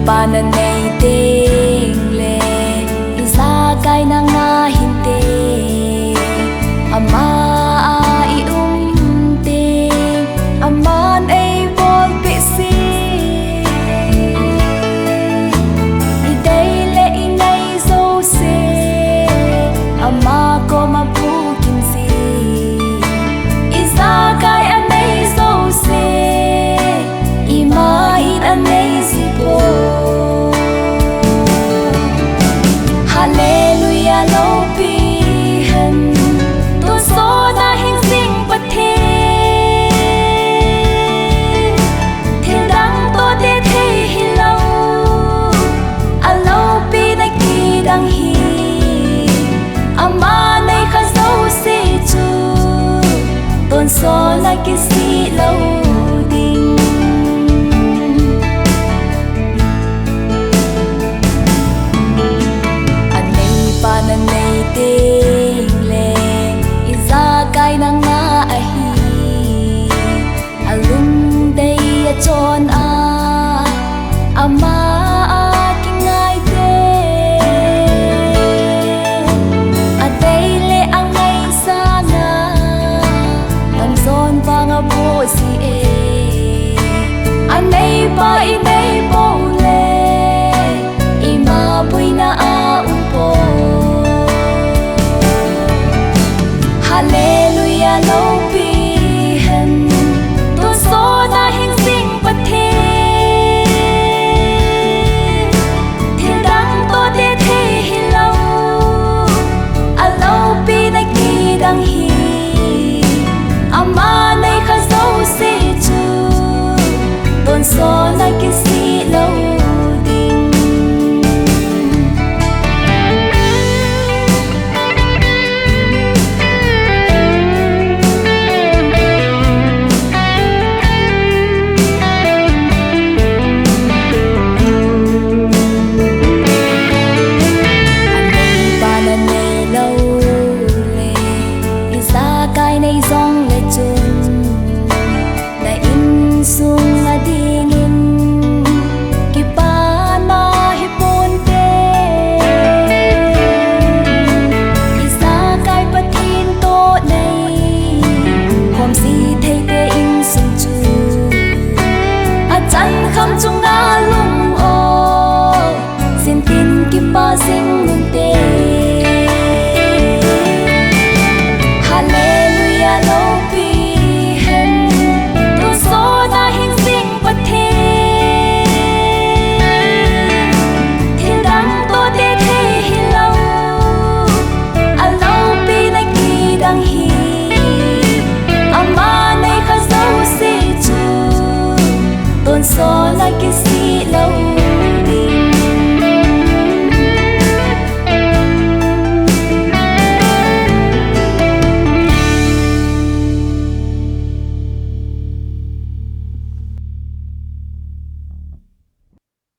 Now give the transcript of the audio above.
Aneipa nanei tengle isa kai na nga hinte ama iumting aman ay bol pisi idayle inay zose ama ko mabukin si isa kai anay zose imahin anay sipo Hallelujah lo pihan tu so na hing sing pathe thiên đăng to te the hilau alo pi na ki dang hi ama nay kha zo se chu ton so na ki si lo ding nanei tengle isa kai na nga ahi Lhungdim a chon a ama kingai te adayle ang ngay sana ang zon pa nga po si Aneipa ine